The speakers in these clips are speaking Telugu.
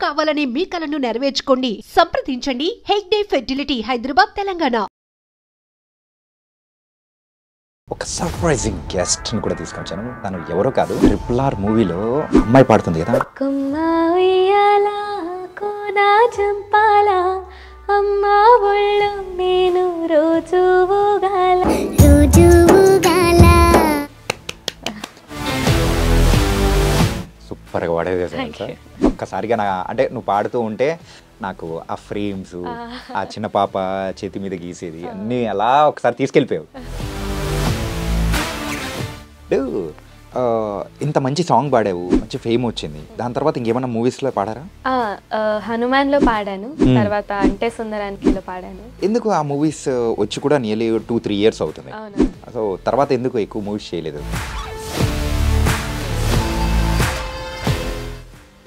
కావాలనే మీ కలను నెరవేర్చుకోండి. సంప్రదించండి హెగ్డే ఫెర్టిలిటీ, హైదరాబాద్, తెలంగాణ. ఒక సర్ప్రైజింగ్ గెస్ట్ ని కూడా తీసుకొచ్చాను. తను ఎవరో కాదు, RRR మూవీలో అమ్మాయి పాడుతుంది కదా. కుమ్మా ఉయ్యాలా కోనా చంపాలా అమ్మా ఒళ్ళు నేను రోజు ఊగాల సూపర్గా పాడేది సార్. ఒక్కసారిగా అంటే నువ్వు పాడుతూ ఉంటే నాకు ఆ ఫ్రేమ్స్, ఆ చిన్న పాప చేతి మీద గీసేది అన్నీ అలా ఒకసారి తీసుకెళ్ళిపోయావు. ఇంత మంచి సాంగ్ పాడావు, మంచి ఫేమ్ వచ్చింది. దాని తర్వాత ఇంకేమన్నా మూవీస్లో పాడారా? హనుమాన్లో పాడాను, తర్వాత అంటే సుందరానికిలో పాడాను. ఎందుకు ఆ మూవీస్ వచ్చి కూడా నియర్లీ 2-3 ఇయర్స్ అవుతుంది. సో తర్వాత ఎందుకు ఎక్కువ మూవీస్ చేయలేదు?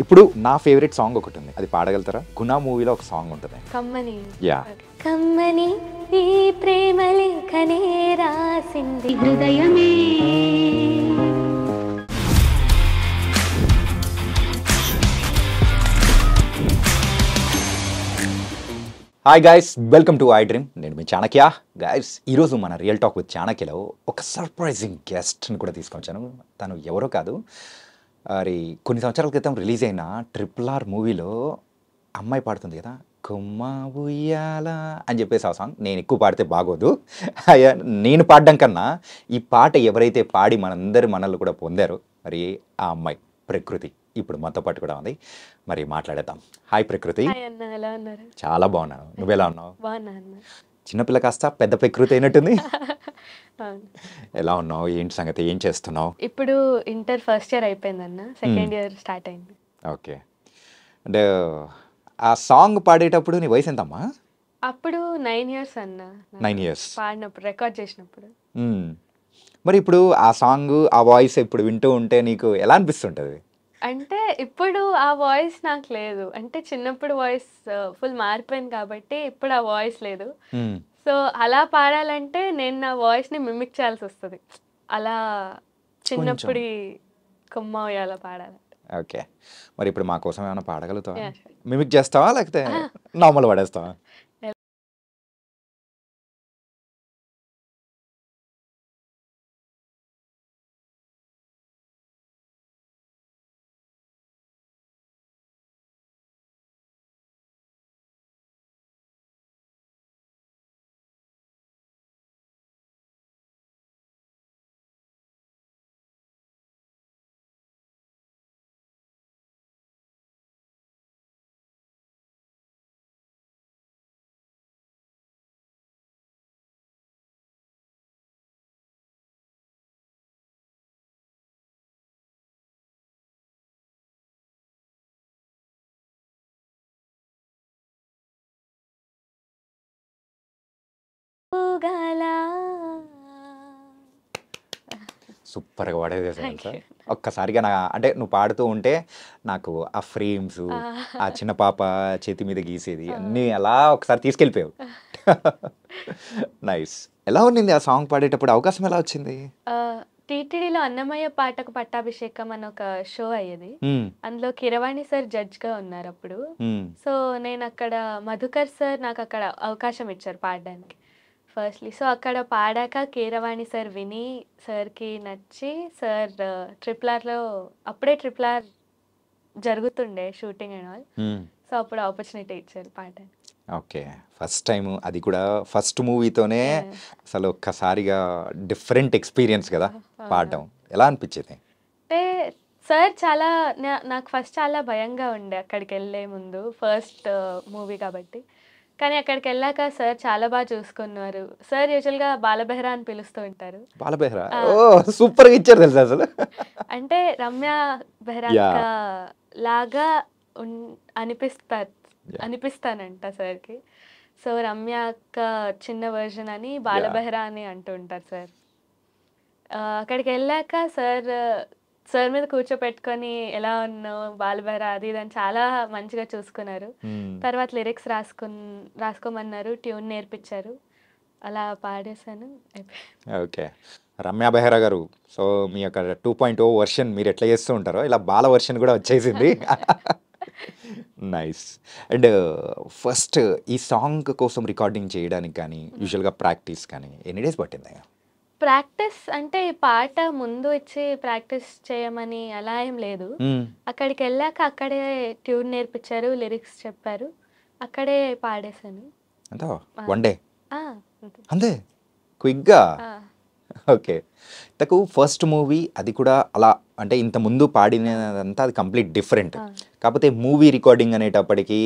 ఇప్పుడు నా ఫేవరెట్ సాంగ్ ఒకటి ఉంది, అది పాడగలుగుతారా? గుణ మూవీలో ఒక సాంగ్ ఉంటుంది, కమ్మని. యా. కమ్మని ఈ ప్రేమ లేఖనే రాసింది హృదయమే. Hi guys, welcome to I dream. నేను మీ చాణక్య. గైస్, ఈరోజు మన రియల్ టాక్ విత్ చాణక్యలో ఒక సర్ప్రైజింగ్ గెస్ట్ని కూడా తీసుకొచ్చాను. తను ఎవరో కాదు, మరి కొన్ని సంవత్సరాల క్రితం రిలీజ్ అయిన RRR మూవీలో అమ్మాయి పాడుతుంది కదా, కొమ్మ ఉయ్యాల అని చెప్పేసి ఆ సాంగ్. నేను ఎక్కువ పాడితే బాగోదు, నేను పాడడం కన్నా ఈ పాట ఎవరైతే పాడి మనల్ని కూడా పొందారో మరి ఆ అమ్మాయి ప్రకృతి ఇప్పుడు మనతో పాటు కూడా ఉంది. మరి మాట్లాడేద్దాం. హాయ్ ప్రకృతి. చాలా బాగున్నాను, నువ్వెలా ఉన్నావు? చిన్నపిల్ల కాస్త పెద్ద ప్రకృతి అయినట్టుంది. ఎలా ఉన్నావు, ఏంటి సంగతి, ఏం చేస్తున్నావు? ఇప్పుడు ఇంటర్ ఫస్ట్ ఇయర్ అయిపోయిందన్న, సెకండ్ ఇయర్ స్టార్ట్ అయింది. ఓకే. అంటే ఆ సాంగ్ పాడేటప్పుడు నీ వయసు ఎంతమ్మా? అప్పుడు 9 years అన్న. 9 years పాడినప్పుడు, రికార్డ్ చేసినప్పుడు. మరి ఇప్పుడు ఆ సాంగ్, ఆ వాయిస్ ఇప్పుడు వింటూ ఉంటే నీకు ఎలా అనిపిస్తుంటుంది? అంటే ఇప్పుడు ఆ వాయిస్ నాకు లేదు, అంటే చిన్నప్పుడు వాయిస్ ఫుల్ మారిపోయింది కాబట్టి ఇప్పుడు ఆ వాయిస్ లేదు. సో అలా పాడాలంటే నేను నా వాయిస్ని మిమిక్ చేయాల్సి వస్తుంది. అలా చిన్నప్పుడు కొమ్మ ఉయ్యాల పాడాలి. ఓకే. మరి ఇప్పుడు మా కోసం ఏమైనా పాడగలుగుతావా? మిమిక్ చేస్తావా లేకపోతే నార్మల్ పాడేస్తావా? సూపర్గా పాడేది సార్. ఒక్కసారిగా అంటే నువ్వు పాడుతూ ఉంటే నాకు ఆ ఫ్రేమ్స్, ఆ చిన్న పాప చేతి మీద గీసేది అన్నీ అలా ఒకసారి తీసుకెళ్ళిపోయావు. నైస్. ఎలా ఉండింది ఆ సాంగ్ పాడేటప్పుడు? అవకాశం ఎలా వచ్చింది? టీటీడీలో అన్నమయ్య పాటకు పట్టాభిషేకం అని ఒక షో అయ్యేది, అందులో కిరవాణి సార్ జడ్జ్గా ఉన్నారు అప్పుడు. సో నేను అక్కడ మధుకర్ సార్ నాకు అక్కడ అవకాశం ఇచ్చారు పాడడానికి ఫస్ట్లీ. సో అక్కడ పాడాక కీరవాణి సార్ విని సార్కి నచ్చి, సార్ RRRలో అప్పుడే RRR జరుగుతుండే షూటింగ్ అండ్ ఆల్, సో అప్పుడు ఆపర్చునిటీ ఇచ్చారు పాడడానికి. ఓకే. ఫస్ట్ టైం, అది కూడా ఫస్ట్ మూవీతోనే అసలు ఒక్కసారిగా డిఫరెంట్ ఎక్స్పీరియన్స్ కదా పాడడం. ఎలా అనిపించేది? అంటే సార్ చాలా నాకు ఫస్ట్ చాలా భయంగా ఉండే అక్కడికి వెళ్ళే ముందు, ఫస్ట్ మూవీ కాబట్టి. కానీ అక్కడికి వెళ్ళాక సార్ చాలా బాగా చూసుకున్నారు. సార్ యూజువల్గా బాలబెహ్రా అని పిలుస్తూ ఉంటారు. బాలబెహ్రా సూపర్గా ఇచ్చారు తెలుసా అసలు. అంటే రమ్య బెహ్రా లాగా అనిపిస్తానంట సార్కి. సో రమ్య అక్క చిన్న వర్జన్ అని బాలబెహ్రా అని అంటూ ఉంటారు సార్. అక్కడికి వెళ్ళాక సార్ మీద కూర్చోపెట్టుకొని ఎలా ఉన్నావు బాలబెహ్రా అది ఇది అని చాలా మంచిగా చూసుకున్నారు. తర్వాత లిరిక్స్ రాసుకోమన్నారు, ట్యూన్ నేర్పించారు, అలా పాడేశాను. ఓకే. రమ్య బెహ్రా గారు, సో మీ యొక్క 2.0 వర్షన్ మీరు ఎట్లా చేస్తూ ఉంటారో ఇలా బాల వర్షన్ కూడా వచ్చేసింది. నైస్. అండ్ ఫస్ట్ ఈ సాంగ్ కోసం రికార్డింగ్ చేయడానికి కానీ యూజువల్గా ప్రాక్టీస్ కానీ ఎన్ని డేస్ పట్టింది? ప్రాక్టీస్ అంటే ఈ పాట ముందు ఇచ్చి ప్రాక్టీస్ చేయమని అలా ఏం లేదు. అక్కడికి వెళ్ళాక అక్కడే ట్యూన్ నేర్పించారు, లిరిక్స్ చెప్పారు, అక్కడే పాడేశాను. అంతా వన్ డే ఆ, అంతే. అంతే క్విక్గా? ఆ, ఓకే. తకు ఫస్ట్ మూవీ అది కూడా అలా అంటే ఇంత ముందు పాడినదంతా అది కంప్లీట్ డిఫరెంట్. కాకపోతే మూవీ రికార్డింగ్ అనేటప్పటికి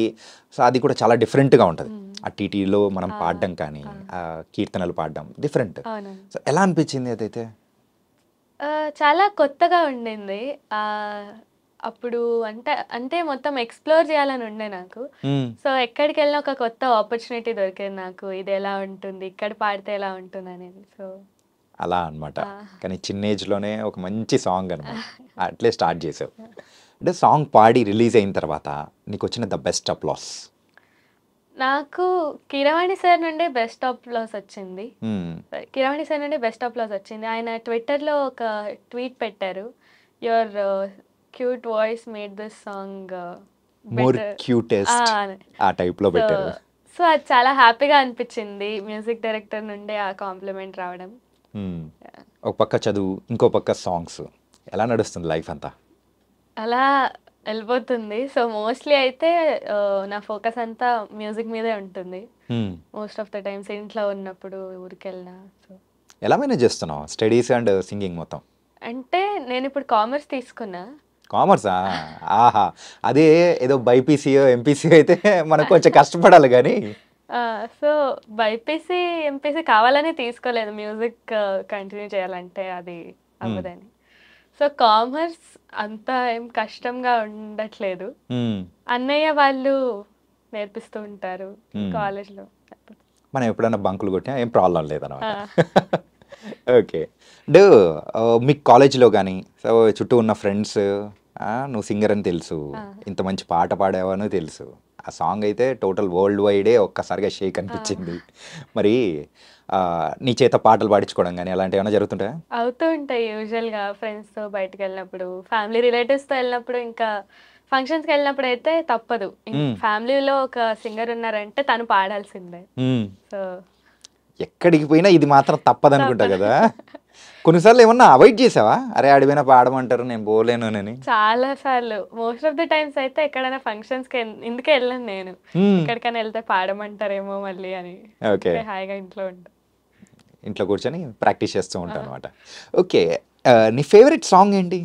సో అది కూడా చాలా డిఫరెంట్గా ఉంటుంది. ఆ టీటీలో మనం పాడడం కానీ ఆ కీర్తనలు పాడడం డిఫరెంట్. అవునండి. సో ఎలా అనిపించింది అదైతే? చాలా కొత్తగా ఉండింది. అప్పుడు అంటే అంటే మొత్తం ఎక్స్ప్లోర్ చేయాలని ఉండే నాకు. సో ఎక్కడికి వెళ్ళినా ఒక కొత్త ఆపర్చునిటీ దొరికేది నాకు, ఇది ఎలా ఉంటుంది, ఇక్కడ పాడితే ఎలా ఉంటుంది అనేది. సో అలా అనమాట. కానీ చిన్న ఏజ్లోనే ఒక మంచి సాంగ్ అనమాట అట్లే స్టార్ట్ చేసావు. అంటే సాంగ్ పాడి రిలీజ్ అయిన తర్వాత నీకు వచ్చిన ద బెస్ట్ అప్లాస్? నాకు కీరవాణి సార్ నుండి బెస్ట్ అప్లాస్ వచ్చింది. కిరవాణి సార్ నుండి బెస్ట్ అప్లాస్ వచ్చింది. ఆయన ట్విట్టర్లో ఒక ట్వీట్ పెట్టారు, your cute voice made this song more cutest ఆ టైప్లో పెట్టారు. సో అది చాలా హ్యాపీగా అనిపించింది, మ్యూజిక్ డైరెక్టర్ నుండి ఆ కాంప్లిమెంట్ రావడం. ఒక పక్క చదువు, ఇంకో పక్క సాంగ్స్, ఎలా నడుస్తుంది లైఫ్ అంతా? అలా వెళ్ళిపోతుంది. సో మోస్ట్లీ అయితే నా ఫోకస్ అంతా మ్యూజిక్ మీదే ఉంటుంది మోస్ట్ ఆఫ్ ద టైమ్స్. ఇంట్లో ఉన్నప్పుడు ఊరికి వెళ్ళినా. సో ఎలా మేనేజ్ చేస్తున్నావు స్టడీస్ అండ్ సింగింగ్ మొత్తం? అంటే నేను ఇప్పుడు కామర్స్ తీసుకున్నా. కామర్సా? ఆహా, అదే ఏదో బైపీసీయో ఎంపీసీయో అయితే మనకు కొంచెం కష్టపడాలి కానీ. సో బైపీసీ ఎంపీసీ కావాలని తీసుకోలేదు, మ్యూజిక్ కంటిన్యూ చేయాలంటే అది అవ్వదని. సో కామర్స్ అంత ఏం కష్టంగా ఉండట్లేదు, అన్నయ్య వాళ్ళు నేర్పిస్తూ ఉంటారు కాలేజ్లో. మనం ఎప్పుడైనా బంకులు కొట్టినా ఏం ప్రాబ్లం లేదన్నమాట. ఓకే. అంటే మీకు కాలేజ్లో కానీ సో చుట్టూ ఉన్న ఫ్రెండ్స్ నువ్వు సింగర్ అని తెలుసు, ఇంత మంచి పాట పాడావని తెలుసు, ఆ సాంగ్ అయితే టోటల్ వరల్డ్ వైడే ఒక్కసారిగా షేక్ అనిపించింది. మరి నీ చేత పాటలు పాడించుకోవడం కానీ అలాంటివి ఏమైనా జరుగుతుంటాయా? అవుతూ ఉంటాయి యూజువల్గా ఫ్రెండ్స్తో బయటకు వెళ్ళినప్పుడు, ఫ్యామిలీ రిలేటివ్స్తో వెళ్ళినప్పుడు, ఇంకా ఫంక్షన్స్కి వెళ్ళినప్పుడు అయితే తప్పదు. ఫ్యామిలీలో ఒక సింగర్ ఉన్నారంటే తను పాడాల్సిందే. సో ఎక్కడికి పోయినా ఇది మాత్రం తప్పదనుకుంటా కదా. కొన్నిసార్లు ఏమన్నా అవాయిడ్ చేసావా? అరే ఆడిపోయినా పాడమంటారు నేను పోలేను అని. చాలా సార్లు, మోస్ట్ ఆఫ్ ది టైమ్స్ అయితే ఎక్కడైనా ఫంక్షన్స్కి ఎందుకే వెళ్ళను నేను, ఎక్కడికైనా వెళ్తే పాడమంటారేమో మళ్ళీ అని. ఓకే, హాయిగా ఇంట్లో ఇంట్లో కూర్చొని ప్రాక్టీస్ చేస్తూ ఉంటాను అనమాట. ఓకే, నీ ఫేవరెట్ సాంగ్ ఏంటి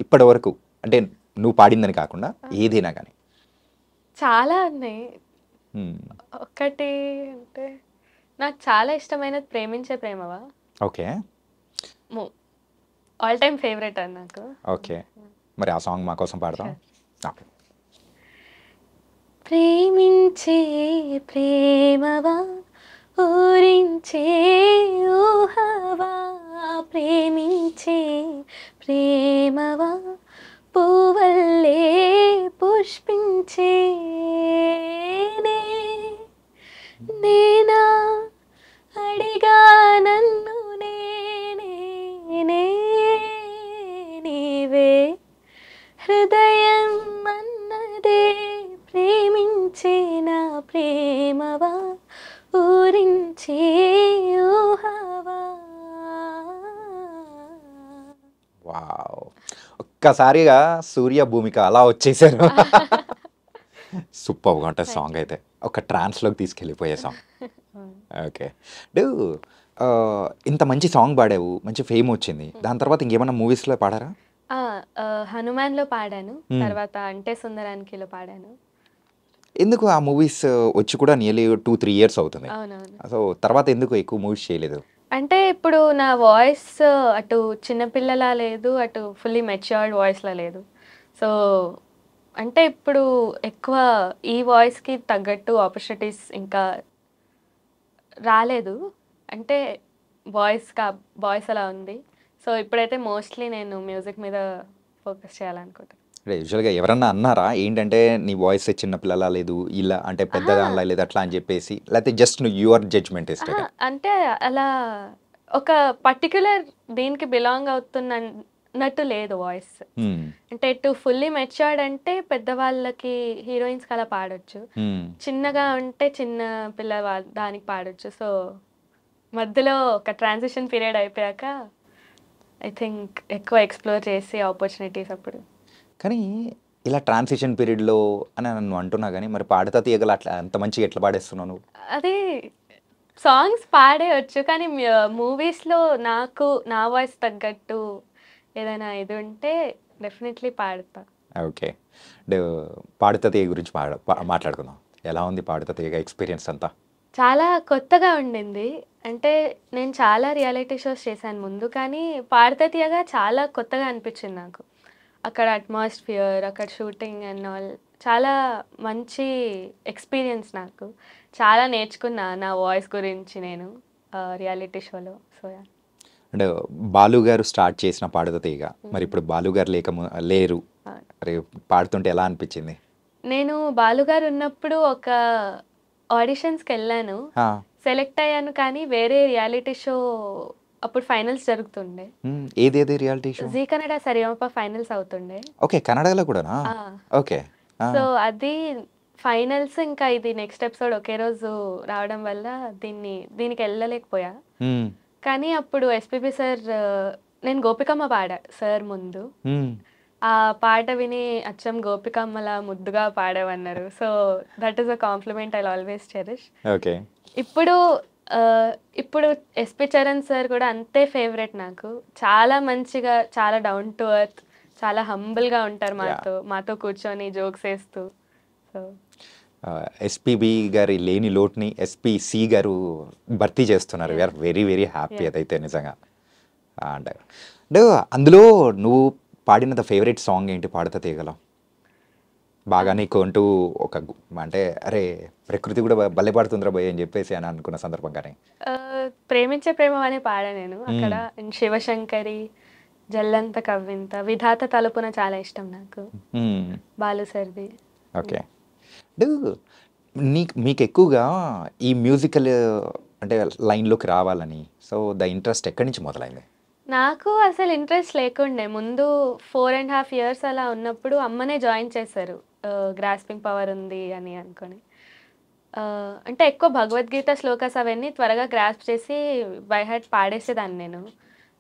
ఇప్పటి వరకు? అంటే నువ్వు పాడిందని కాకుండా ఏదైనా కానీ. చాలా ఉన్నాయి. ఒకటి అంటే నాకు చాలా ఇష్టమైనది ప్రేమించే ప్రేమవా. ఓకే, ఆల్ టైమ్ ఫేవరెట్ అది నాకు. ఓకే, మరి ఆ సాంగ్ మా కోసం పాడతాం. ప్రేమించే ప్రేమవా, ఊరించే ఊహవా, ప్రేమించే ప్రేమవా, పువ్వల్లే పుష్పించే నేనా, అడిగా నన్ను నీవే, హృదయం అన్నదే ప్రేమించే నా ప్రేమవా, ఊరించే ఊహవా. వావ్, ఒక్కసారిగా సూర్య భూమిక అలా వచ్చేసారు. సూపర్గా ఉంటుంది సాంగ్ అయితే, ఒక ట్రాన్స్లోకి తీసుకెళ్ళిపోయే సాంగ్. ఓకే, ఇంత మంచి సాంగ్ పాడావు, మంచి ఫేమ్ వచ్చింది, దాని తర్వాత ఇంకేమైనా మూవీస్లో పాడారా? హనుమాన్లో పాడాను, తర్వాత అంటే సుందరానికిలో పాడాను. ఎందుకు ఆ మూవీస్ వచ్చి కూడా నియర్లీ 2-3 years అవుతుంది. అవునవును. సో తర్వాత ఎందుకు ఎక్కువ మూవీస్ చేయలేదు? అంటే ఇప్పుడు నా వాయిస్ అటు చిన్నపిల్లలా లేదు, అటు ఫుల్లీ మెచ్యూర్డ్ వాయిస్లా లేదు. సో అంటే ఇప్పుడు ఎక్కువ ఈ వాయిస్కి తగ్గట్టు ఆపర్చునిటీస్ ఇంకా రాలేదు. అంటే వాయిస్ అలా ఉంది. సో ఇప్పుడైతే మోస్ట్లీ నేను మ్యూజిక్ మీద ఫోకస్ చేయాలనుకుంటున్నాను. యూజువల్గా ఎవరన్నా అన్నారా ఏంటంటే నీ వాయిస్ చిన్నపిల్లలా లేదు, ఇలా అంటే పెద్దదానిలా లేదు అట్లా అని చెప్పేసి, లేకపోతే జస్ట్ నువ్వు యువర్ జడ్జ్మెంట్ ఇస్తా? అంటే అలా ఒక పర్టిక్యులర్ దీనికి బిలాంగ్ అవుతున్నా ఉన్నట్టు లేదు వాయిస్. అంటే ఇటు ఫుల్లీ మెచ్యూర్డ్ అంటే పెద్దవాళ్ళకి హీరోయిన్స్కి అలా పాడొచ్చు, చిన్నగా ఉంటే చిన్న పిల్లవాళ్ళు దానికి పాడొచ్చు. సో మధ్యలో ఒక ట్రాన్సిషన్ పీరియడ్ అయిపోయాక ఐ థింక్ ఎక్కువ ఎక్స్ప్లోర్ చేసి ఆపర్చునిటీస్ అప్పుడు. కానీ ఇలా ట్రాన్సిషన్ పీరియడ్లో అని నన్ను అంటున్నా కానీ మరి పాడతా తీయగల అట్లా అంత మంచిగా ఎట్లా పాడేస్తున్నావు నువ్వు? అది సాంగ్స్ పాడేయచ్చు, కానీ మూవీస్లో నాకు నా వాయిస్ తగ్గట్టు ఏదైనా ఇది ఉంటే డెఫినెట్లీ పాడతా. ఓకే, అంటే పాడుతా తీయ గురించి మాట్లాడుకుందాం. ఎలా ఉంది పాడుతా తీయగా ఎక్స్పీరియన్స్ అంతా? చాలా కొత్తగా ఉండింది. అంటే నేను చాలా రియాలిటీ షోస్ చేశాను ముందు, కానీ పాడతా తీయగా చాలా కొత్తగా అనిపించింది నాకు. అక్కడ అట్మాస్ఫియర్, అక్కడ షూటింగ్ అండ్ ఆల్ చాలా మంచి ఎక్స్పీరియన్స్. నాకు చాలా నేర్చుకున్నా నా వాయిస్ గురించి నేను రియాలిటీ షోలో. సో అంటే బాలు గారు స్టార్ట్ చేసిన పాడుతా తీయగా, మరి ఇప్పుడు బాలు గారు లేరు, మరి పాడుతుంటే ఎలా అనిపించింది? నేను బాలుగారు ఉన్నప్పుడు ఒక ఆడిషన్స్కి వెళ్ళాను, సెలెక్ట్ అయ్యాను, కానీ వేరే రియాలిటీ షో అప్పుడు ఫైనల్స్ జరుగుతుండే. ఏదేది reality show? Zee Kannada Sarigamapa finals అవుతుండే. ఓకే, కన్నడలో కూడానా? ఓకే. సో అది ఫైనల్స్, ఇంకా ఇది నెక్స్ట్ ఎపిసోడ్ ఒకే రోజు రావడం వల్ల దీనికి వెళ్ళలేకపోయా. కానీ అప్పుడు ఎస్పీబీ సార్, నేను గోపికమ్మ పాడా సార్ ముందు. ఆ పాట విని అచ్చం గోపికమ్మలా ముద్దుగా పాడావన్నారు. So that is a compliment I always cherish. Okay. ఇప్పుడు ఎస్పి చరణ్ సార్ కూడా అంతే ఫేవరెట్ నాకు. చాలా మంచిగా, చాలా డౌన్ టు ఎర్త్, చాలా హంబుల్గా ఉంటారు మాతో కూర్చొని జోక్స్ వేస్తూ. సో ఎస్పీబీ గారి లేని లోటుని ఎస్పీసి గారు భర్తీ చేస్తున్నారు. We're very very happy. అదైతే నిజంగా. అంటే అందులో నువ్వు పాడిన ద ఫేవరెట్ సాంగ్ ఏంటి పాడుతా తీయగలం? బాగా నీకు అంటూ ఒక అంటే అరే ప్రకృతి కూడా భలే పాడుతుందిరా భయ్ అని చెప్పేసి అని అనుకున్న సందర్భంగానే ప్రేమించే ప్రేమ అని పాడా నేను అక్కడ. శివశంకరి, జల్లంత కవ్వింత, విధాత తలుపున చాలా ఇష్టం నాకు, బాలు సర్ది. ఓకే. మీకు ఎక్కువగా ఈ మ్యూజికల్ అంటే లైన్లోకి రావాలని సో ద ఇంట్రెస్ట్ ఎక్కడి నుంచి మొదలైంది? నాకు అసలు ఇంట్రెస్ట్ లేకుండే. ముందు 4.5 years అలా ఉన్నప్పుడు అమ్మనే జాయిన్ చేశారు, గ్రాస్పింగ్ పవర్ ఉంది అని అనుకొని. అంటే ఎక్కువ భగవద్గీత శ్లోకాస్ అవన్నీ త్వరగా గ్రాస్ప్ చేసి బై హార్ట్ పాడేసేదాన్ని నేను.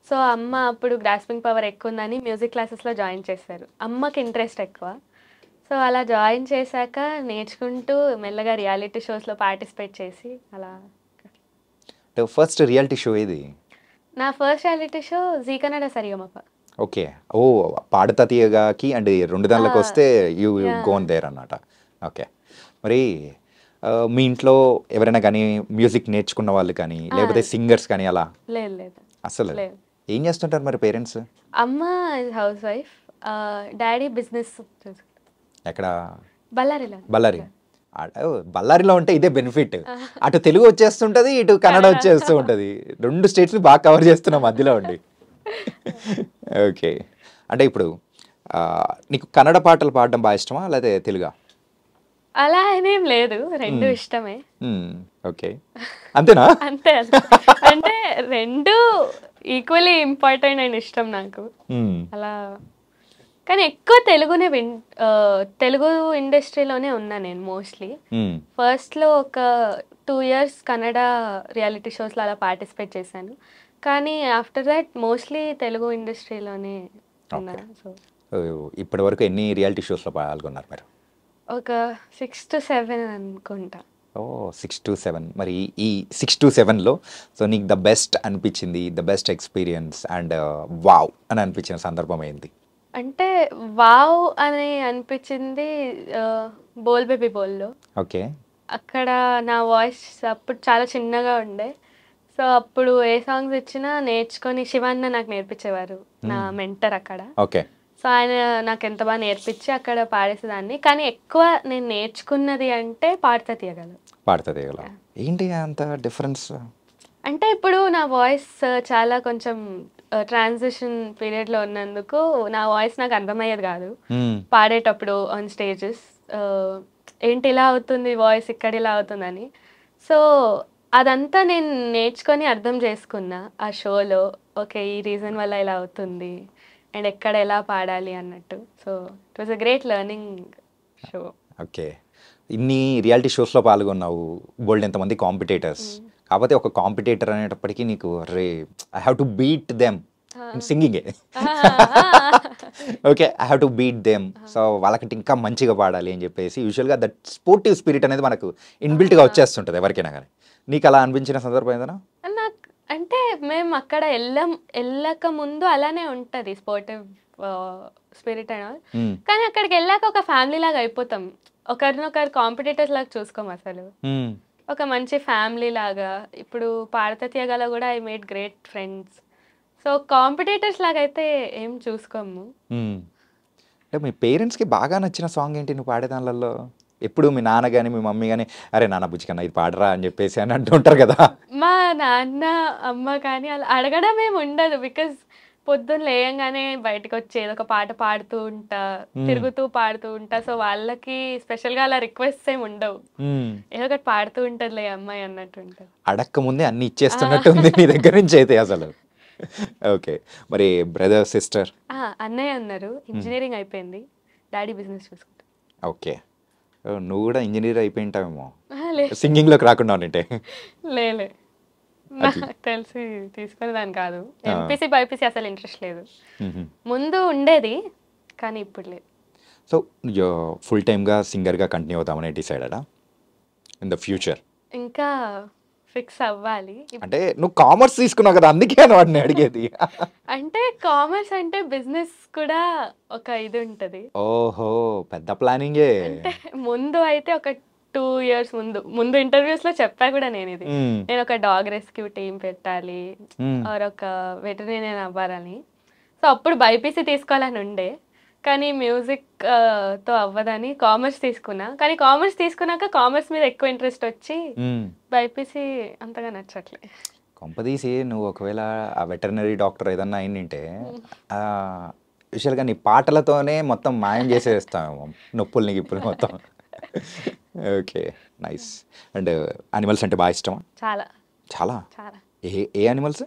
సో అమ్మ అప్పుడు గ్రాస్పింగ్ పవర్ ఎక్కువ ఉందని మ్యూజిక్ క్లాసెస్లో జాయిన్ చేశారు. అమ్మకి ఇంట్రెస్ట్ ఎక్కువ. సో అలా జాయిన్ చేశాక నేర్చుకుంటూ మెల్లగా రియాలిటీ షోస్లో పార్టిసిపేట్ చేసి అలా. ఫస్ట్ రియాలిటీ షో ఏది? నా first reality show Zee Kannada Sarigamapa. Okay. ఓ పాడుతా తీయగాకి అండ్ 2 దానిలోకి వస్తే యూ గోన్ దేర్ అన్నమాట. ఓకే. మరి మీ ఇంట్లో ఎవరైనా కానీ మ్యూజిక్ నేర్చుకున్న వాళ్ళు కానీ లేకపోతే సింగర్స్ కానీ అలా? లేదు అసలు ఏం చేస్తుంటారు మరి పేరెంట్స్? అమ్మ హౌస్ వైఫ్, డాడీ బిజినెస్. ఎక్కడ? బళ్ళారి. బళ్ళారిలో ఉంటే ఇదే బెనిఫిట్. అటు తెలుగు వచ్చేస్తుంటది, ఇటు కన్నడ వచ్చేస్తూ ఉంటుంది. 2 స్టేట్స్ని బాగా కవర్ చేస్తున్నాం మధ్యలో ఉండి. ఓకే. అంటే ఇప్పుడు నీకు కన్నడ పాటలు పాడడం బాగా ఇష్టమా లేదా తెలుగా? అలా అనేం లేదు, రెండు ఇష్టమే. ఓకే, అంతేనా? అంతే. అంటే రెండు ఈక్వల్లీ ఇంపార్టెంట్ అండ్ ఇష్టం నాకు అలా. కానీ ఎక్కువ తెలుగు ఇండస్ట్రీలోనే ఉన్నా నేను మోస్ట్లీ. ఫస్ట్లో ఒక 2 years కన్నడ రియాలిటీ షోస్లో అలా పార్టిసిపేట్ చేశాను, కానీ ఆఫ్టర్ దాట్ మోస్ట్లీ తెలుగు ఇండస్ట్రీలోనే ఉన్నా. సో ఇప్పటి వరకు ఎన్ని రియాలిటీ షోస్లో పాల్గొన్నారు మీరు? ఒక 6 to 7 అనుకుంటా. 6 to 7. మరి ఈ 6 to 7లో సో నీకు ద బెస్ట్ అనిపించింది, the best experience and wow అని అనిపించిన సందర్భం ఏంటి? అంటే వావ్ అని అనిపించింది బోల్ బేబీ బోల్లో. ఓకే. అక్కడ నా వాయిస్ అప్పుడు చాలా చిన్నగా ఉండే. సో అప్పుడు ఏ సాంగ్స్ ఇచ్చినా నేర్చుకొని శివన్న నాకు నేర్పించేవారు, నా మెంటర్ అక్కడ. ఓకే. సో ఆయన నాకు ఎంత బాగా నేర్పించి అక్కడ పాడేసేదాన్ని. కానీ ఎక్కువ నేను నేర్చుకున్నది అంటే పాడుతా తీయగల. ఏంటి అంత డిఫరెన్స్? అంటే ఇప్పుడు నా వాయిస్ చాలా కొంచెం ట్రాన్సిషన్ పీరియడ్లో ఉన్నందుకు నా వాయిస్ నాకు అర్థమయ్యేది కాదు పాడేటప్పుడు ఆన్ స్టేజెస్. ఏంటి ఇలా అవుతుంది వాయిస్, ఇక్కడ ఇలా అవుతుందని. సో అదంతా నేను నేర్చుకొని అర్థం చేసుకున్నా ఆ షోలో. ఓకే, ఈ రీజన్ వల్ల ఇలా అవుతుంది, అండ్ ఎక్కడ ఎలా పాడాలి అన్నట్టు. So it was a great learning show. Okay, ఇన్ని రియాలిటీ షోస్లో పాల్గొన్నావు, బోల్డ్ ఎంతమంది కాంపిటేటర్స్, కాకపోతే ఒక కాంపిటేటర్ అనేటప్పటికీ నీకు రే I have to beat them సింగింగే. Okay, I have to beat them, so వాళ్ళకంటే ఇంకా మంచిగా పాడాలి అని చెప్పేసి యూజువల్గా దట్ స్పోర్టివ్ స్పిరిట్ అనేది మనకు ఇన్బిల్ట్గా వచ్చేస్తుంటుంది ఎవరికైనా కానీ. నీకు అలా అనిపించిన సందర్భం ఏదైనా? నాకు అంటే మేము అక్కడ వెళ్ళక ముందు అలానే ఉంటుంది స్పోర్టివ్ స్పిరిట్ అండ్, కానీ అక్కడికి వెళ్ళాక ఒక ఫ్యామిలీ లాగా అయిపోతాం. ఒకరినొకరు కాంపిటేటర్స్ లాగా చూసుకోం అసలు, ఒక మంచి ఫ్యామిలీ లాగా. ఇప్పుడు పాడత తీయగల కూడా I made great friends. So competitors లాగా అయితే ఏం చూసుకోము. అంటే మీ పేరెంట్స్కి బాగా నచ్చిన సాంగ్ ఏంటి నువ్వు పాడే దానిలలో? ఎప్పుడు మీ నాన్న కానీ మీ మమ్మీ కానీ అరే నాన్న బుజ్జి కన్నా ఇది పాడరా అని చెప్పేసి అని అంటుంటారు కదా. మా నాన్న అమ్మ కానీ అలా అడగడం ఏమి ఉండదు, బికాజ్ పొద్దున్న లేయంగానే బయటకు వచ్చి ఏదో ఒక పాట పాడుతూ ఉంటా, తిరుగుతూ పాడుతూ ఉంటా. సో వాళ్ళకి స్పెషల్గా అలా రిక్వెస్ట్ ఏమి ఉండవు, ఏదో ఒకటి పాడుతూ ఉంటుందిలే అమ్మాయి అన్నట్టు ఉంటుంది. అడక్క ముందే అన్ని ఇచ్చేస్తున్నట్టు ఉంది మీ దగ్గర నుంచి అయితే అసలు. ఓకే, మరి బ్రదర్ సిస్టర్? అన్నయ్య ఉన్నారు, ఇంజనీరింగ్ అయిపోయింది, డాడీ బిజినెస్ చూసుకుంటారు. ఓకే, నువ్వు కూడా ఇంజనీర్ అయిపోయి ఉంటావేమో సింగింగ్లోకి రాకుండా ఉంటే. లేలే, నాకు తెలిసి తీసుకునేదాన్ని కాదు. ఎంపీసీ బైపీసీ అసలు ఇంట్రెస్ట్ లేదు, ముందు ఉండేది కానీ ఇప్పుడు లేదు. సో ఫుల్ టైమ్గా సింగర్గా కంటిన్యూ అవుతామని డిసైడడా ఇన్ ద ఫ్యూచర్? ఇంకా ఫిక్స్ అవ్వాలి. అంటే నువ్వు కామర్స్ తీసుకున్నావు కదా, అందుకే వాడిని అడిగేది. అంటే కామర్స్ అంటే బిజినెస్ కూడా ఒక ఇది ఉంటుంది. ఓహో, పెద్ద ప్లానింగే. అంటే ముందు అయితే ఒక 2 years ముందు ఇంటర్వ్యూస్ లో చెప్పా కూడా నేను ఇది, నేను ఒక డాగ్ రెస్క్యూ టీం పెట్టాలి ఆర్ ఒక వెటర్నేరియన్ అవ్వాలని. సో అప్పుడు బైపీసీ తీసుకోవాలని ఉండే, కానీ మ్యూజిక్ తో అవ్వదని కామర్స్ తీసుకున్నా. కానీ కామర్స్ తీసుకున్నాక కామర్స్ మీద ఎక్కువ ఇంట్రెస్ట్ వచ్చి బైపీసీ అంతగా నచ్చట్లే. కొంపదీసి నువ్వు ఒకవేళ ఆ వెటర్నరీ డాక్టర్ ఏదన్నా అయిందంటే యూజువల్గా నీ పాటలతోనే మొత్తం మాయం చేసేస్తామేమో, నొప్పుల్ని గిప్పులు మొత్తం. Okay, nice. అండ్ యానిమల్స్ అంటే బాగా ఇష్టమా? చాలా చాలా. చాలా. ఏ యానిమల్స్?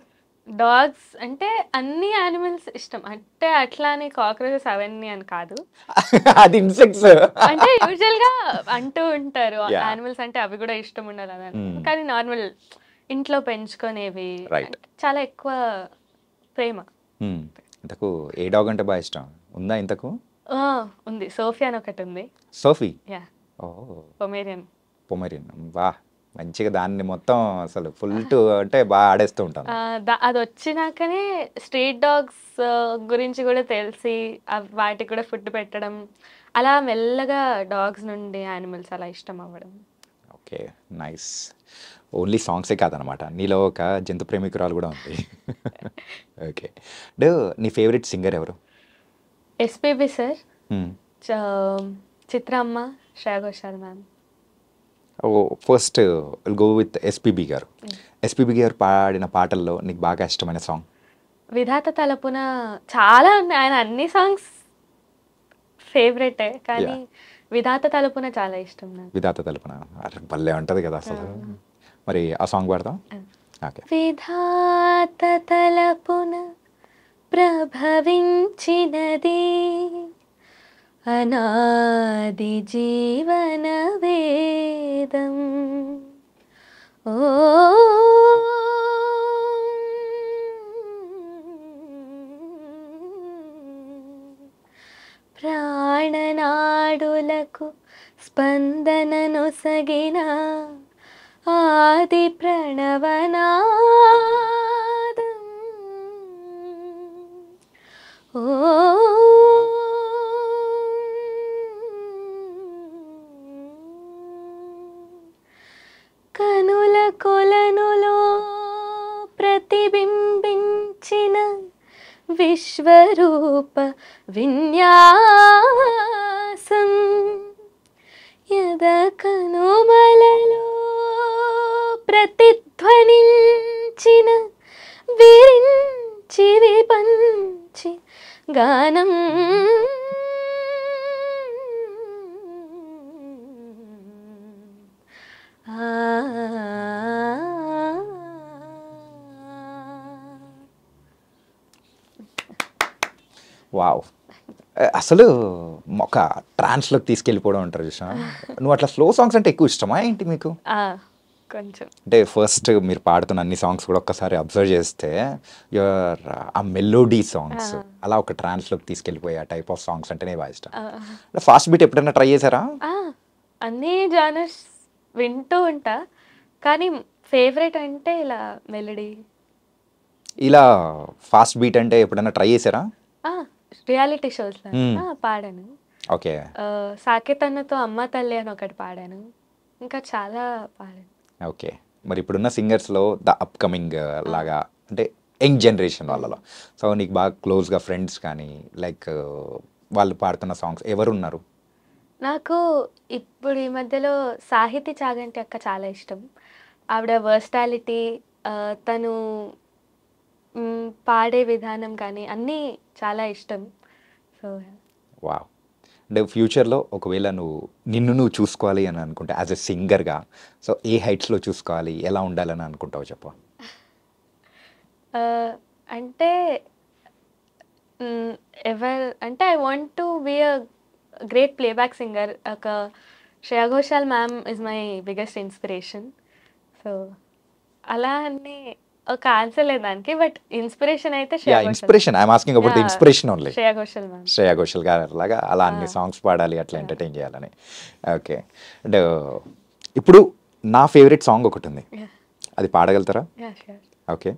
డాగ్స్ అంటే అన్ని యానిమల్స్ ఇష్టం, అంటే అట్లా అని కాక్రోచెస్ అవన్నీ అని కాదు, అది ఇన్సెక్ట్స్. అంటే యూజువల్ గా అంటూ ఉంటారు యానిమల్స్ అంటే అవి కూడా ఇష్టం ఉండాలని, కానీ నార్మల్ ఇంట్లో పెంచుకునేవి చాలా ఎక్కువ ప్రేమ. ఇంతకు ఏ డాగ్ అంటే బాగా ఇష్టం ఉందా? ఇంతకు ఉంది, సోఫీ అని ఒకటి ఉంది. సోఫీ? Yeah, Pomeranian. వా, మంచిగా దాన్ని మొత్తం అసలు ఫుల్ టు అంటే బాగా ఆడేస్తూ ఉంటాను. అది వచ్చినాకనే స్ట్రీట్ డాగ్స్ గురించి కూడా తెలిసి వాటికి కూడా ఫుడ్ పెట్టడం, అలా మెల్లగా డాగ్స్ నుండి యానిమల్స్ అలా ఇష్టం అవ్వడం. Okay, nice. ఓన్లీ సాంగ్సే కాదనమాట, నీలో ఒక జంతు ప్రేమికురాలు కూడా ఉంది. ఓకే, నీ ఫేవరెట్ సింగర్ ఎవరు? ఎస్పీబీ సార్, చిత్రమ్మ, Shreya Ghoshal ma'am. First go with SPB గారు. ఎస్పీబీ గారు పాడిన పాటల్లో నీకు బాగా ఇష్టమైన సాంగ్? విధాత తలపున చాలా ఉన్నాయి, ఆయన అన్ని సాంగ్స్ ఫేవరెటే, కానీ విధాత తలపున చాలా ఇష్టం నాకు. విధాత తలపున భలే ఉంటుంది కదా అసలు, మరి ఆ సాంగ్ పాడతాం? ఓకే. విధాత తలపున ప్రభవించినది అనాది జీవన వేదం, ఓ ప్రాణనాడులకు స్పందననొసగిన ఆది ప్రణవనాదం, ఓ కనుల కొలనులో ప్రతిబింబించిన విశ్వరూప విన్యాసం, యద కనుమలలో ప్రతిధ్వనించిన విరించి విపంచి గానం, వావ్! అసలు ఒక ట్రాన్స్‌లోకి తీసుకెళ్ళిపోవడం అంటారు చూసినావా? నువ్వు అట్లా స్లో సాంగ్స్ అంటే ఎక్కువ ఇష్టమా ఏంటి మీకు? కొంచెం. అంటే ఫస్ట్ మీరు పాడుతున్న అన్ని సాంగ్స్ కూడా ఒక్కసారి అబ్జర్వ్ చేస్తే యువర్ ఆ మెలోడీ సాంగ్స్ అలా ఒక ట్రాన్స్‌లోకి తీసుకెళ్ళిపోయే ఆ టైప్ ఆఫ్ సాంగ్స్ అంటేనే బాగా ఇష్టం. ఫాస్ట్ బీట్ ఎప్పుడైనా ట్రై చేశారా? అన్ని జానర్స్ వింటూ ఉంటా. కానీ ఫేవరెట్ అంటే ఇలా మెలోడీ. ఇలా ఫాస్ట్ బీట్ అంటే ఎప్పుడైనా ట్రై చేశారా? రియాలిటీ షోస్‌లో పాడాను. ఓకే. సాకేత్ అన్నతో 'అమ్మ తల్లి' అని ఒకటి పాడాను. ఇంకా చాలా పాడాను. ఓకే. మరి ఇప్పుడున్న సింగర్స్‌లో ద అప్‌కమింగ్ లాగా అంటే యంగ్ జనరేషన్ వాళ్ళలో. సో నీకు బాగా క్లోజ్‌గా ఫ్రెండ్స్ కానీ లైక్ వాళ్ళు పాడుతున్న సాంగ్స్ ఎవరున్నారు? నాకు ఇప్పుడు ఈ మధ్యలో సాహితీ చాగంటి అక్క చాలా ఇష్టం. ఆవిడ వర్స్టాలిటీ, తను పాడే విధానం కానీ అన్నీ చాలా ఇష్టం. So wow! అంటే ఫ్యూచర్‌లో ఒకవేళ నిన్ను చూసుకోవాలి అని అనుకుంటే యాజ్ ఎ సింగర్‌గా సో ఏ హైట్స్‌లో చూసుకోవాలి? ఎలా ఉండాలని అనుకుంటావో చెప్పు? అంటే అంటే I want to be a great playback singer. ఒక Shreya Ghoshal ma'am is my biggest inspiration. So అలా అని ఒక ఆన్సర్ లేదు దానికి. బట్ ఇన్స్పిరేషన్ అయితే Shreya Ghoshal. Inspiration I am asking about the inspiration only. Shreya Ghoshal ma'am. Shreya Ghoshal గారిలాగా అలా అన్ని సాంగ్స్ పాడాలి, అట్లా ఎంటర్టైన్ చేయాలని. ఓకే. అండ్ ఇప్పుడు నా ఫేవరెట్ సాంగ్ ఒకటి ఉంది, అది పాడగలుగుతారా? ఓకే.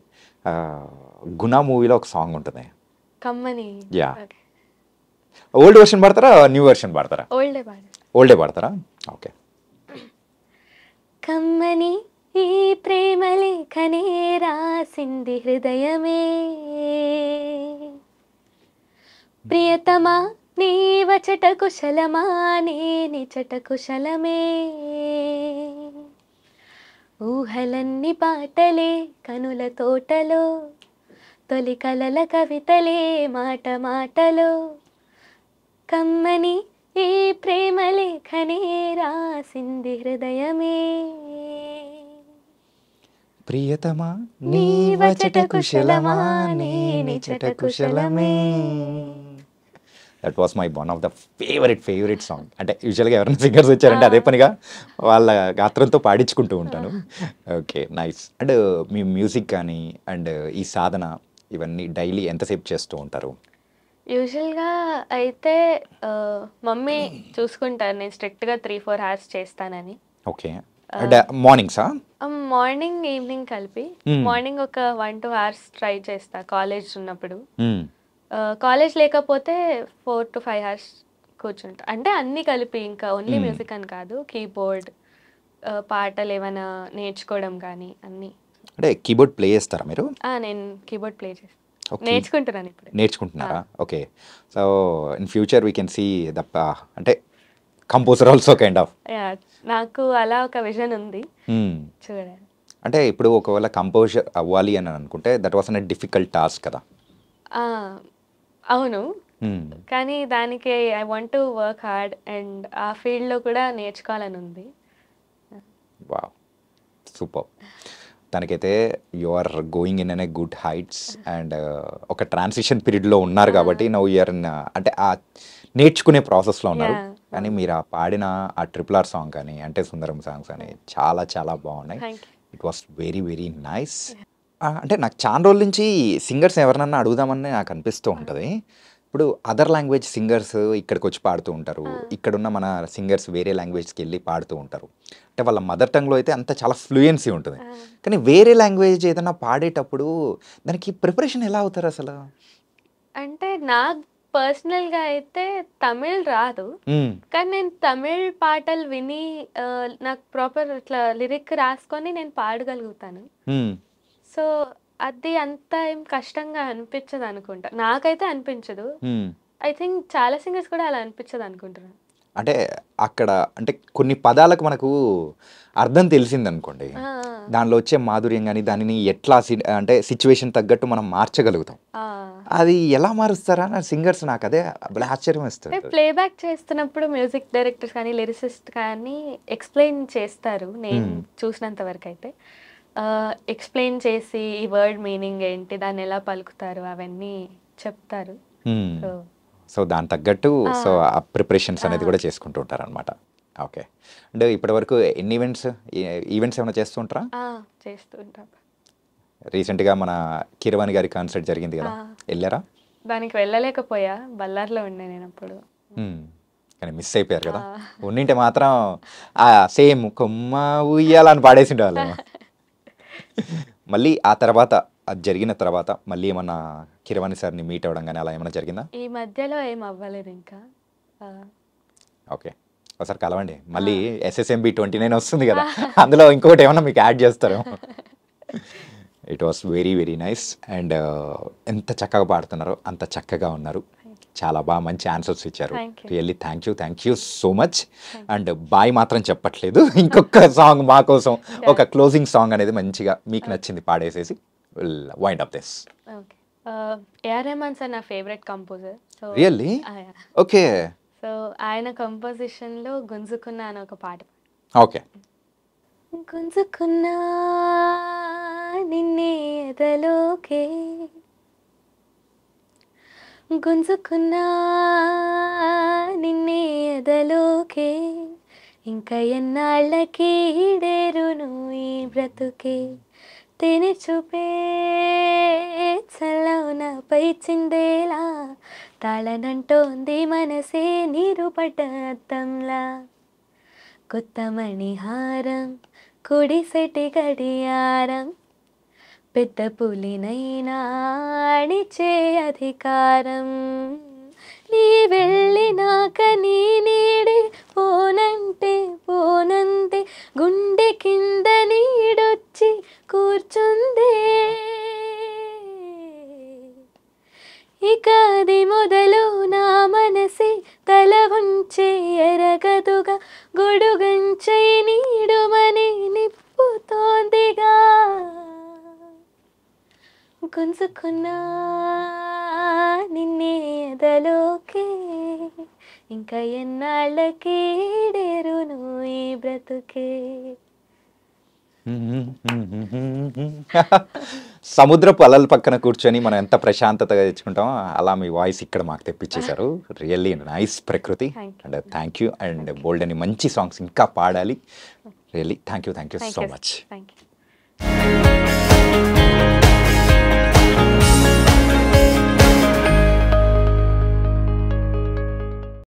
'గుణ' మూవీలో ఒక సాంగ్ ఉంటుంది, కమ్మని. యా. ఓల్డ్ వెర్షన్ పాడతారా, న్యూ వెర్షన్ పాడతారా? ఓల్డే పాడాను. ఓల్డే పాడతారా? ఓకే. కమ్మని ఈ ప్రేమ లేఖనే రాసింది హృదయమే, ప్రియతమా నీ వచట కుశలమా నీ నిచట కుశలమే, ఊహలన్ని పాటలే కనుల తోటలో, తొలి కలల కవితలే మాట మాటలో, కమ్మని ఈ ప్రేమ లేఖనే రాసింది హృదయమే, ప్రియతమా నీ వచట కుశలమా నీ నిచట కుశలమే. That was my one of the favourite song. అంటే యూజువల్గా ఎవరైనా సింగర్స్ వచ్చారంటే అదే పనిగా వాళ్ళ గాత్రంతో పాడించుకుంటూ ఉంటాను. Okay, nice. And me music కానీ అండ్ ఈ సాధన ఇవన్నీ డైలీ ఎంతసేపు చేస్తూ ఉంటారు? యూజువల్గా అయితే మమ్మీ చూసుకుంటారు, నేను స్ట్రిక్ట్గా 3-4 అవర్స్ చేస్తానని. ఓకే. అంటే మార్నింగ్సా? మార్నింగ్ ఈవినింగ్ కలిపి. మార్నింగ్ ఒక 1-2 అవర్స్ ట్రై చేస్తా కాలేజ్ ఉన్నప్పుడు. కాలేజ్ లేకపోతే 4-5 అవర్స్ కూర్చుంటా. అంటే అన్నీ కలిపి, ఇంకా ఓన్లీ మ్యూజిక్ అని కాదు, కీబోర్డ్, పాటలు ఏమైనా నేర్చుకోవడం కానీ అన్నీ. అంటే కీబోర్డ్ ప్లే చేస్తారా మీరు? నేను కీబోర్డ్ ప్లే చేస్తాను, నేర్చుకుంటున్నాను ఇప్పుడు. నేర్చుకుంటున్నారా? Okay. So in future we can see the అంటే కంపోజర్ ఆల్సో కైండ్ ఆఫ్. నాకు అలా ఒక విజన్ ఉంది, చూడాలి. అంటే ఇప్పుడు ఒకవేళ కంపోజర్ అవ్వాలి అని అనుకుంటే that was an difficult task కదా? అవును, కానీ దానికి I want to work hard and ఆ ఫీల్డ్లో కూడా నేర్చుకోవాలని ఉంది. Wow, super. తనకైతే you are going in an a good heights and ఒక ట్రాన్సిషన్ పీరియడ్లో ఉన్నారు కాబట్టి నౌ యూఆర్ ఇన్ అంటే ఆ నేర్చుకునే ప్రాసెస్లో ఉన్నారు. కానీ మీరు ఆ పాడిన ఆ RRR సాంగ్ కానీ అంటే సుందరం సాంగ్స్ అని చాలా చాలా బాగున్నాయి. It was very nice. అంటే నాకు చాలా రోజుల నుంచి సింగర్స్ ఎవరినన్నా అడుగుదామని నాకు అనిపిస్తూ ఉంటుంది. ఇప్పుడు అదర్ లాంగ్వేజ్ సింగర్స్ ఇక్కడికి వచ్చి పాడుతూ ఉంటారు, ఇక్కడున్న మన సింగర్స్ వేరే లాంగ్వేజ్కి వెళ్ళి పాడుతూ ఉంటారు. అంటే వాళ్ళ మదర్ టంగ్లో అయితే అంత చాలా ఫ్లూయెన్సీ ఉంటుంది, కానీ వేరే లాంగ్వేజ్ ఏదైనా పాడేటప్పుడు దానికి ప్రిపరేషన్ ఎలా అవుతారు అసలు? అంటే నాకు పర్సనల్గా అయితే తమిళ్ రాదు, కానీ నేను తమిళ్ పాటలు విని నాకు ప్రాపర్ ఇట్లా లిరిక్ రాసుకొని నేను పాడగలుగుతాను. సో అది అంత ఏం కష్టంగా అనిపించదు అనుకుంటా, నాకైతే అనిపించదు. ఐ థింక్ చాలా సింగర్స్ కూడా అలా అనిపించదు అనుకుంటున్నాను. అంటే అక్కడ అంటే కొన్ని పదాలకు మనకు అర్థం తెలిసింది అనుకోండి, దానిలో వచ్చే మాధుర్యం కానీ దానిని ఎట్లా అంటే సిచ్యువేషన్ తగ్గట్టు మనం మార్చగలుగుతాం. అది ఎలా మారుస్తారా సింగర్స్? నాకు అదే ఆశ్చర్యం వేస్తుంది. ప్లేబ్యాక్ చేస్తున్నప్పుడు మ్యూజిక్ డైరెక్టర్స్ కానీ లిరిసిస్ట్ కానీ ఎక్స్ప్లెయిన్ చేస్తారు, నేను చూసినంత వరకు అయితే. ఎక్స్ప్లెయిన్ చేసి ఈ వర్డ్ మీనింగ్ ఏంటి, దాన్ని ఎలా పలుకుతారు అవన్నీ చెప్తారు. సో సో దాని తగ్గట్టు ఆ, సో ఆ ప్రిపరేషన్స్ ఆ, అనేది కూడా చేసుకుంటూ ఉంటారనమాట. ఓకే. అంటే ఇప్పటివరకు ఎన్ని ఈవెంట్స్ ఏమైనా చేస్తూ ఉంటారా? ఆ, చేస్తూ ఉంటాం. రీసెంట్గా మన కీరవాణి గారి కాన్సర్ట్ జరిగింది కదా, ఆ, వెళ్ళారా? దానికి వెళ్ళలేకపోయా, బళ్ళార్లో ఉండే నేను అప్పుడు. మ్మ్. కానీ మిస్ అయిపోయారు ఆ, కదా. ఉన్నింటే మాత్రం సేమ్ కొమ్మ ఉయ్యాలని పాడేసిండే వాళ్ళు. మళ్ళీ ఆ తర్వాత అది జరిగిన తర్వాత మళ్ళీ ఏమన్నా కిరవాణి సార్ని మీట్ అవ్వడం కానీ అలా ఏమైనా జరిగిందా? ఈ మధ్యలో ఏం అవ్వలేదు ఇంకా. ఆ, ఓకే. ఒకసారి కలవండి. మళ్ళీ ఆ, SSMB 29 వస్తుంది కదా, అందులో ఇంకొకటి ఏమన్నా మీకు యాడ్ చేస్తారు. It was very very nice. And ఎంత చక్కగా పాడుతున్నారో అంత చక్కగా ఉన్నారు. చాలా బాగా మంచి ఆన్సర్స్ ఇచ్చారు. Thank you. Really thank you so much. Thank and bye మాత్రం చెప్పట్లేదు. ఇంకొక సాంగ్ మా కోసం యూ. ఒక క్లోజింగ్ సాంగ్ అనేది మంచిగా మీకు నచ్చింది పాడేసేసి will wind up this. Okay. AR Rahman sir నా favourite composer. So really? Okay. So ఆయన కంపోజిషన్లో గుంజుకున్నా అని ఒక పాట. ఓకే. గుంజుకున్నా నిన్నే ఎదలోకే, గుంజుకున్నా నిన్నే ఎదలోకే, ఇంకా ఎన్నాళ్ళకి ఈడేరును ఈ బ్రతుకే, తేనె చూపే చల్లవునపై చిందేలా, తాళనంటోంది మనసే నీరు పడ్డ అద్దంలా, కొత్త మణిహారం కుడిసెటి గడియారం, పెద్ద పులినైనా అణిచే అధికారం, నీ వెళ్ళినాక నీ నీడే పోనంటే పోనంతే, గుండె కింద నీడొచ్చి కూర్చుందే, ఇక అది మొదలు నా మనసే తల ఉంచే ఎరగదుగా, గొడుగంచై నీడుమని నిప్పుతోందిగా, గుంజుకున్నా నిన్నే ఎదలోకే, ఇంకా ఎన్నాళ్ళకి ఈడేరును ఈ బ్రతుకే. సముద్రపు అలల పక్కన కూర్చొని మనం ఎంత ప్రశాంతతగా తెచ్చుకుంటామో అలా మీ వాయిస్ ఇక్కడ మాకు తెప్పించేశారు. Really nice Prakruthi. Thank you. And thank you. And బోల్డ్ అని మంచి సాంగ్స్ ఇంకా పాడాలి. Really thank you thank so you. Much. Thank you.